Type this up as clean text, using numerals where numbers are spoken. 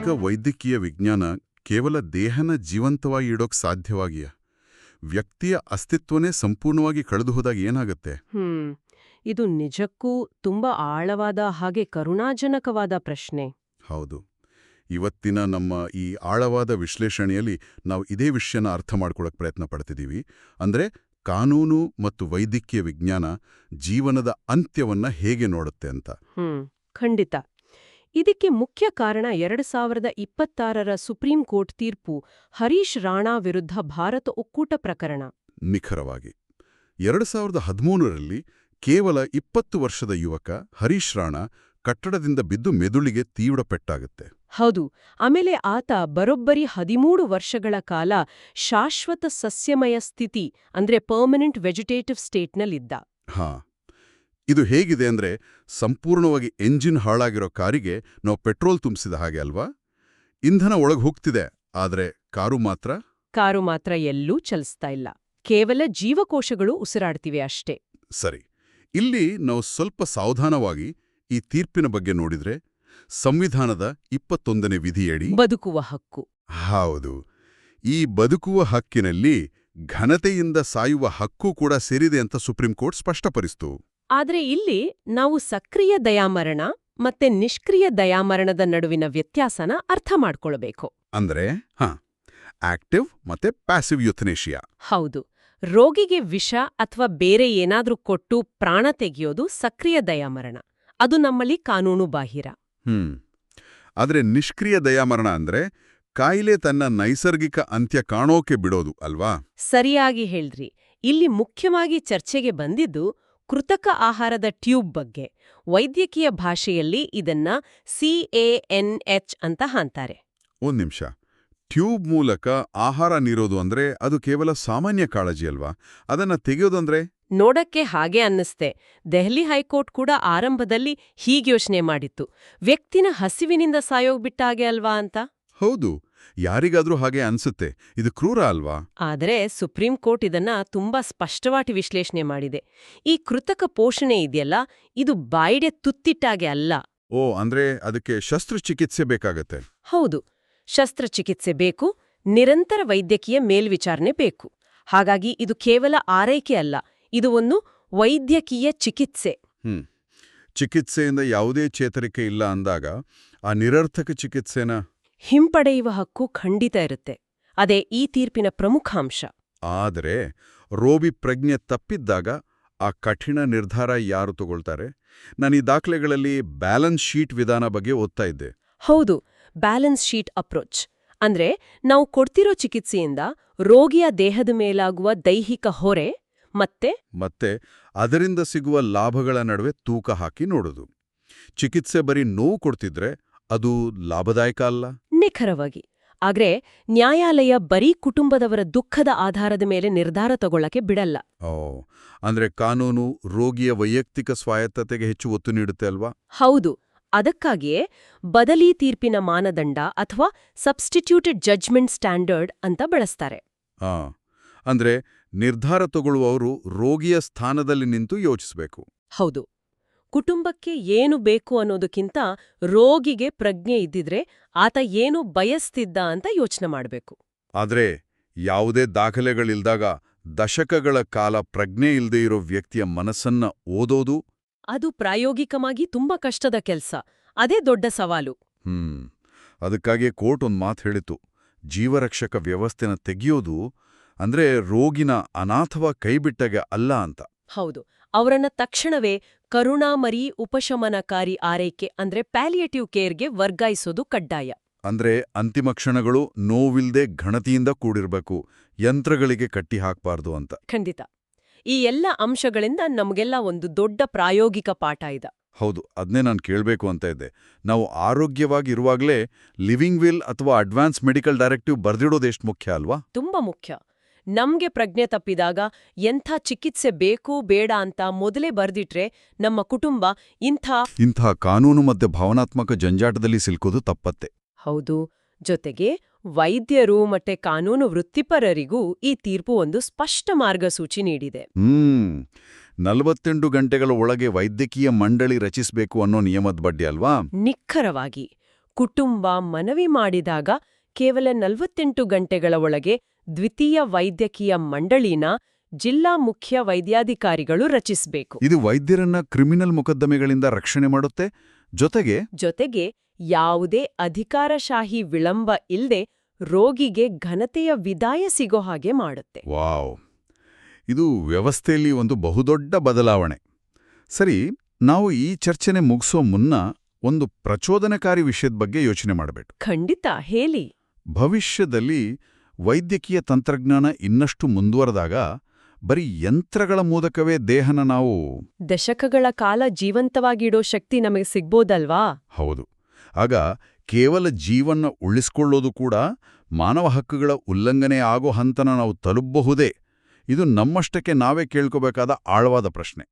ಆಧುನಿಕ ವೈದ್ಯಕೀಯ ವಿಜ್ಞಾನ ಕೇವಲ ದೇಹನ ಜೀವಂತವಾಗಿ ಇಡೋಕ್ ಸಾಧ್ಯವಾಗಿಯ ವ್ಯಕ್ತಿಯ ಅಸ್ತಿತ್ವನೇ ಸಂಪೂರ್ಣವಾಗಿ ಕಳೆದು ಹೋದಾಗ ಏನಾಗುತ್ತೆ? ಇದು ನಿಜಕ್ಕೂ ತುಂಬಾ ಆಳವಾದ ಹಾಗೆ ಕರುಣಾಜನಕವಾದ ಪ್ರಶ್ನೆ. ಹೌದು. ಇವತ್ತಿನ ನಮ್ಮ ಈ ಆಳವಾದ ವಿಶ್ಲೇಷಣೆಯಲ್ಲಿ ನಾವು ಇದೇ ವಿಷಯನ ಅರ್ಥ ಮಾಡ್ಕೊಳ್ಳೋಕೆ ಪ್ರಯತ್ನ ಪಡ್ತಿದ್ದೀವಿ. ಅಂದ್ರೆ ಕಾನೂನು ಮತ್ತು ವೈದ್ಯಕೀಯ ವಿಜ್ಞಾನ ಜೀವನದ ಅಂತ್ಯವನ್ನ ಹೇಗೆ ನೋಡುತ್ತೆ ಅಂತ. ಖಂಡಿತ. ಇದಕ್ಕೆ ಮುಖ್ಯ ಕಾರಣ 2026ರ ಸುಪ್ರೀಂ ಕೋರ್ಟ್ ತೀರ್ಪು, ಹರೀಶ್ ರಾಣಾ ವಿರುದ್ಧ ಭಾರತ ಒಕ್ಕೂಟ ಪ್ರಕರಣ. ನಿಖರವಾಗಿ 2013ರಲ್ಲಿ ಕೇವಲ 20 ವರ್ಷದ ಯುವಕ ಹರೀಶ್ ರಾಣಾ ಕಟ್ಟಡದಿಂದ ಬಿದ್ದು ಮೆದುಳಿಗೆ ತೀವ್ರ ಪೆಟ್ಟಾಗುತ್ತೆ. ಹೌದು. ಆಮೇಲೆ ಆತ ಬರೋಬ್ಬರಿ 13 ವರ್ಷಗಳ ಕಾಲ ಶಾಶ್ವತ ಸಸ್ಯಮಯ ಸ್ಥಿತಿ ಅಂದ್ರೆ ಪರ್ಮನೆಂಟ್ ವೆಜಿಟೇಟಿವ್ ಸ್ಟೇಟ್ನಲ್ಲಿದ್ದ. ಇದು ಹೇಗಿದೆ ಅಂದ್ರೆ ಸಂಪೂರ್ಣವಾಗಿ ಎಂಜಿನ್ ಹಾಳಾಗಿರೋ ಕಾರಿಗೆ ನಾವು ಪೆಟ್ರೋಲ್ ತುಂಬಿಸಿದ ಹಾಗೆ ಅಲ್ವಾ? ಇಂಧನ ಒಳಗೆ ಹೋಗ್ತಿದೆ, ಆದ್ರೆ ಕಾರು ಮಾತ್ರ ಎಲ್ಲೂ ಚಲಿಸ್ತಾ ಇಲ್ಲ. ಕೇವಲ ಜೀವಕೋಶಗಳು ಉಸಿರಾಡ್ತಿವೆ ಅಷ್ಟೇ. ಸರಿ, ಇಲ್ಲಿ ನಾವು ಸ್ವಲ್ಪ ಸಾವಧಾನವಾಗಿ ಈ ತೀರ್ಪಿನ ಬಗ್ಗೆ ನೋಡಿದ್ರೆ, ಸಂವಿಧಾನದ 21ನೇ ವಿಧಿಯಡಿ ಬದುಕುವ ಹಕ್ಕು. ಹೌದು, ಈ ಬದುಕುವ ಹಕ್ಕಿನಲ್ಲಿ ಘನತೆಯಿಂದ ಸಾಯುವ ಹಕ್ಕು ಕೂಡ ಸೇರಿದೆ ಅಂತ ಸುಪ್ರೀಂ ಕೋರ್ಟ್ ಸ್ಪಷ್ಟಪಡಿಸಿತು. ಆದ್ರೆ ಇಲ್ಲಿ ನಾವು ಸಕ್ರಿಯ ದಯಾಮರಣ ಮತ್ತೆ ನಿಷ್ಕ್ರಿಯ ದಯಾಮರಣದ ನಡುವಿನ ವ್ಯತ್ಯಾಸನ ಅರ್ಥ ಮಾಡ್ಕೊಳ್ಬೇಕು. ಅಂದ್ರೆ ಆಕ್ಟಿವ್ ಮತ್ತೆ ಪ್ಯಾಸಿವ್ ಯುಥನೇಷಿಯಾ. ಹೌದು. ರೋಗಿಗೆ ವಿಷ ಅಥವಾ ಬೇರೆ ಏನಾದ್ರೂ ಕೊಟ್ಟು ಪ್ರಾಣ ತೆಗೆಯೋದು ಸಕ್ರಿಯ ದಯಾಮರಣ. ಅದು ನಮ್ಮಲ್ಲಿ ಕಾನೂನು ಬಾಹಿರ. ಆದ್ರೆ ನಿಷ್ಕ್ರಿಯ ದಯಾಮರಣ ಅಂದ್ರೆ ಕಾಯಿಲೆ ತನ್ನ ನೈಸರ್ಗಿಕ ಅಂತ್ಯ ಕಾಣೋಕೆ ಬಿಡೋದು ಅಲ್ವಾ? ಸರಿಯಾಗಿ ಹೇಳ್ರಿ. ಇಲ್ಲಿ ಮುಖ್ಯವಾಗಿ ಚರ್ಚೆಗೆ ಬಂದಿದ್ದು ಕೃತಕ ಆಹಾರದ ಟ್ಯೂಬ್ ಬಗ್ಗೆ. ವೈದ್ಯಕೀಯ ಭಾಷೆಯಲ್ಲಿ ಇದನ್ನ CANH ಅಂತ ಅಂತಾರೆ. ಒಂದ್ ನಿಮಿಷ, ಟ್ಯೂಬ್ ಮೂಲಕ ಆಹಾರ ನೀರೋದು ಅಂದ್ರೆ ಅದು ಕೇವಲ ಸಾಮಾನ್ಯ ಕಾಳಜಿ ಅಲ್ವಾ? ಅದನ್ನ ತೆಗೆಯೋದಂದ್ರೆ? ನೋಡಕ್ಕೆ ಹಾಗೆ ಅನ್ನಿಸ್ತೆ. ದೆಹಲಿ ಹೈಕೋರ್ಟ್ ಕೂಡ ಆರಂಭದಲ್ಲಿ ಹೀಗ್ಯೋಚನೆ ಮಾಡಿತ್ತು. ವ್ಯಕ್ತಿನ ಹಸಿವಿನಿಂದ ಸಾಯೋಗ್ಬಿಟ್ಟಾಗೆ ಅಲ್ವಾ ಅಂತ. ಹೌದು, ಯಾರಿಗಾದ್ರೂ ಹಾಗೆ ಅನ್ಸುತ್ತೆ. ಇದು ಕ್ರೂರ ಅಲ್ವಾ? ಆದರೆ ಸುಪ್ರೀಂ ಕೋರ್ಟ್ ಇದನ್ನ ತುಂಬಾ ಸ್ಪಷ್ಟವಾಗಿ ವಿಶ್ಲೇಷಣೆ ಮಾಡಿದೆ. ಈ ಕೃತಕ ಪೋಷಣೆ ಇದೆಯಲ್ಲ, ಇದು ಬಾಯಿಡೆ ತುತ್ತಿಟ್ಟಾಗೆ ಅಲ್ಲ. ಅಂದ್ರೆ ಅದಕ್ಕೆ ಶಸ್ತ್ರಚಿಕಿತ್ಸೆ ಬೇಕಾಗತ್ತೆ? ಹೌದು, ಶಸ್ತ್ರಚಿಕಿತ್ಸೆ ಬೇಕು, ನಿರಂತರ ವೈದ್ಯಕೀಯ ಮೇಲ್ವಿಚಾರಣೆ ಬೇಕು. ಹಾಗಾಗಿ ಇದು ಕೇವಲ ಆರೈಕೆ ಅಲ್ಲ, ಇದು ಒಂದು ವೈದ್ಯಕೀಯ ಚಿಕಿತ್ಸೆ. ಚಿಕಿತ್ಸೆಯಿಂದ ಯಾವುದೇ ಚೇತರಿಕೆ ಇಲ್ಲ ಅಂದಾಗ ಆ ನಿರರ್ಥಕ ಚಿಕಿತ್ಸೆನ ಹಿಂಪಡೆಯುವ ಹಕ್ಕು ಖಂಡಿತ ಇರುತ್ತೆ. ಅದೇ ಈ ತೀರ್ಪಿನ ಪ್ರಮುಖ ಅಂಶ. ಆದರೆ ರೋಗಿ ಪ್ರಜ್ಞೆ ತಪ್ಪಿದ್ದಾಗ ಆ ಕಠಿಣ ನಿರ್ಧಾರ ಯಾರು ತಗೊಳ್ತಾರೆ? ನಾನು ಈ ದಾಖಲೆಗಳಲ್ಲಿ ಬ್ಯಾಲೆನ್ಸ್ ಶೀಟ್ ವಿಧಾನ ಬಗ್ಗೆ ಓದ್ತಾ ಇದ್ದೆ. ಹೌದು, ಬ್ಯಾಲೆನ್ಸ್ ಶೀಟ್ ಅಪ್ರೋಚ್ ಅಂದ್ರೆ ನಾವು ಕೊಡ್ತಿರೋ ಚಿಕಿತ್ಸೆಯಿಂದ ರೋಗಿಯ ದೇಹದ ಮೇಲಾಗುವ ದೈಹಿಕ ಹೊರೆ ಮತ್ತೆ ಅದರಿಂದ ಸಿಗುವ ಲಾಭಗಳ ನಡುವೆ ತೂಕ ಹಾಕಿ ನೋಡೋದು. ಚಿಕಿತ್ಸೆ ಬರೀ ನೋವು ಕೊಡ್ತಿದ್ರೆ ಅದು ಲಾಭದಾಯಕ ಅಲ್ಲ. ನಿಖರವಾಗಿ. ಆದ್ರೆ ನ್ಯಾಯಾಲಯ ಬರೀ ಕುಟುಂಬದವರ ದುಃಖದ ಆಧಾರದ ಮೇಲೆ ನಿರ್ಧಾರ ತಗೊಳ್ಳಕ್ಕೆ ಬಿಡಲ್ಲ. ಅಂದ್ರೆ ಕಾನೂನು ರೋಗಿಯ ವೈಯಕ್ತಿಕ ಸ್ವಾಯತ್ತತೆಗೆ ಹೆಚ್ಚು ಒತ್ತು ನೀಡುತ್ತೆ ಅಲ್ವಾ? ಹೌದು. ಅದಕ್ಕಾಗಿಯೇ ಬದಲಿ ತೀರ್ಪಿನ ಮಾನದಂಡ ಅಥವಾ ಸಬ್ಸ್ಟಿಟ್ಯೂಟೆಡ್ ಜಡ್ಜ್ಮೆಂಟ್ ಸ್ಟ್ಯಾಂಡರ್ಡ್ ಅಂತ ಬಳಸ್ತಾರೆ. ಅಂದ್ರೆ ನಿರ್ಧಾರ ತಗೊಳ್ಳುವವರು ರೋಗಿಯ ಸ್ಥಾನದಲ್ಲಿ ನಿಂತು ಯೋಚಿಸಬೇಕು. ಹೌದು. ಕುಟುಂಬಕ್ಕೆ ಏನು ಬೇಕು ಅನ್ನೋದಕ್ಕಿಂತ ರೋಗಿಗೆ ಪ್ರಜ್ಞೆ ಇದ್ದಿದ್ರೆ ಆತ ಏನು ಬಯಸ್ತಿದ್ದ ಅಂತ ಯೋಚನೆ ಮಾಡಬೇಕು. ಆದ್ರೆ ಯಾವುದೇ ದಾಖಲೆಗಳಿಲ್ದಾಗ ದಶಕಗಳ ಕಾಲ ಪ್ರಜ್ಞೆ ಇಲ್ಲದೆ ಇರೋ ವ್ಯಕ್ತಿಯ ಮನಸ್ಸನ್ನ ಓದೋದು, ಅದು ಪ್ರಾಯೋಗಿಕವಾಗಿ ತುಂಬಾ ಕಷ್ಟದ ಕೆಲ್ಸ. ಅದೇ ದೊಡ್ಡ ಸವಾಲು. ಅದಕ್ಕಾಗಿಯೇ ಕೋರ್ಟ್ ಒಂದು ಮಾತು ಹೇಳಿತು, ಜೀವರಕ್ಷಕ ವ್ಯವಸ್ಥೆನ ತೆಗೆಯೋದು ಅಂದ್ರೆ ರೋಗಿನ ಅನಾಥವ ಕೈಬಿಟ್ಟಾಗೆ ಅಲ್ಲ ಅಂತ. ಹೌದು, ಅವರನ್ನ ತಕ್ಷಣವೇ ಕರುಣಾಮರಿ ಉಪಶಮನಕಾರಿ ಆರೈಕೆ ಅಂದ್ರೆ ಪ್ಯಾಲಿಯೇಟಿವ್ ಕೇರ್ಗೆ ವರ್ಗಾಯಿಸೋದು ಕಡ್ಡಾಯ. ಅಂದ್ರೆ ಅಂತಿಮ ಕ್ಷಣಗಳು ನೋವಿಲ್ದೆ ಘನತೆಯಿಂದ ಕೂಡಿರ್ಬೇಕು, ಯಂತ್ರಗಳಿಗೆ ಕಟ್ಟಿ ಹಾಕ್ಬಾರ್ದು ಅಂತ. ಖಂಡಿತ. ಈ ಎಲ್ಲ ಅಂಶಗಳಿಂದ ನಮಗೆಲ್ಲ ಒಂದು ದೊಡ್ಡ ಪ್ರಾಯೋಗಿಕ ಪಾಠ ಇದೆ. ಹೌದು, ಅದನ್ನೇ ನಾನು ಕೇಳಬೇಕು ಅಂತ ಇದ್ದೆ. ನಾವು ಆರೋಗ್ಯವಾಗಿರುವಾಗಲೇ ಲಿವಿಂಗ್ ವಿಲ್ ಅಥವಾ ಅಡ್ವಾನ್ಸ್ ಮೆಡಿಕಲ್ ಡೈರೆಕ್ಟಿವ್ ಬರ್ದಿಡೋದೆಷ್ಟು ಮುಖ್ಯ ಅಲ್ವಾ? ತುಂಬಾ ಮುಖ್ಯ. ನಮ್ಗೆ ಪ್ರಜ್ಞೆ ತಪ್ಪಿದಾಗ ಎಂಥ ಚಿಕಿತ್ಸೆ ಬೇಕು ಬೇಡ ಅಂತ ಮೊದಲೇ ಬರ್ದಿಟ್ರೆ ನಮ್ಮ ಕುಟುಂಬ ಇಂಥ ಕಾನೂನು ಮತ್ತೆ ಭಾವನಾತ್ಮಕ ಜಂಜಾಟದಲ್ಲಿ ಸಿಲ್ಕೋದು ತಪ್ಪತ್ತೆ. ಹೌದು. ಜೊತೆಗೆ ವೈದ್ಯರು ಮತ್ತೆ ಕಾನೂನು ವೃತ್ತಿಪರರಿಗೂ ಈ ತೀರ್ಪು ಒಂದು ಸ್ಪಷ್ಟ ಮಾರ್ಗಸೂಚಿ ನೀಡಿದೆ. 48 ಗಂಟೆಗಳ ಒಳಗೆ ವೈದ್ಯಕೀಯ ಮಂಡಳಿ ರಚಿಸಬೇಕು ಅನ್ನೋ ನಿಯಮದ ಬಗ್ಗೆ ಅಲ್ವಾ? ನಿಖರವಾಗಿ. ಕುಟುಂಬ ಮನವಿ ಮಾಡಿದಾಗ ಕೇವಲ 48 ಗಂಟೆಗಳ ಒಳಗೆ ದ್ವಿತೀಯ ವೈದ್ಯಕೀಯ ಮಂಡಳಿನ ಜಿಲ್ಲಾ ಮುಖ್ಯ ವೈದ್ಯಾಧಿಕಾರಿಗಳು ರಚಿಸಬೇಕು. ಇದು ವೈದ್ಯರನ್ನ ಕ್ರಿಮಿನಲ್ ಮೊಕದ್ದಮೆಗಳಿಂದ ರಕ್ಷಣೆ ಮಾಡುತ್ತೆ, ಜೊತೆಗೆ ಯಾವುದೇ ಅಧಿಕಾರಶಾಹಿ ವಿಳಂಬ ಇಲ್ದೆ ರೋಗಿಗೆ ಘನತೆಯ ವಿದಾಯ ಸಿಗೋ ಹಾಗೆ ಮಾಡುತ್ತೆ. ವಾವ್, ಇದು ವ್ಯವಸ್ಥೆಯಲ್ಲಿ ಒಂದು ಬಹುದೊಡ್ಡ ಬದಲಾವಣೆ. ಸರಿ, ನಾವು ಈ ಚರ್ಚೆನೆ ಮುಗಿಸೋ ಮುನ್ನ ಒಂದು ಪ್ರಚೋದನಕಾರಿ ವಿಷಯದ ಬಗ್ಗೆ ಯೋಚನೆ ಮಾಡಬೇಕು. ಖಂಡಿತ, ಹೇಳಿ. ಭವಿಷ್ಯದಲ್ಲಿ ವೈದ್ಯಕೀಯ ತಂತ್ರಜ್ಞಾನ ಇನ್ನಷ್ಟು ಮುಂದುವರೆದಾಗ ಬರೀ ಯಂತ್ರಗಳ ಮೂಲಕವೇ ದೇಹನ ನಾವು ದಶಕಗಳ ಕಾಲ ಜೀವಂತವಾಗಿಡೋ ಶಕ್ತಿ ನಮಗೆ ಸಿಗ್ಬೋದಲ್ವಾ? ಹೌದು. ಆಗ ಕೇವಲ ಜೀವನ ಉಳಿಸ್ಕೊಳ್ಳೋದು ಕೂಡ ಮಾನವ ಹಕ್ಕುಗಳ ಉಲ್ಲಂಘನೆ ಆಗೋ ಹಂತನ ನಾವು ತಲುಪಬಹುದೇ? ಇದು ನಮ್ಮಷ್ಟಕ್ಕೆ ನಾವೇ ಕೇಳ್ಕೋಬೇಕಾದ ಆಳವಾದ ಪ್ರಶ್ನೆ.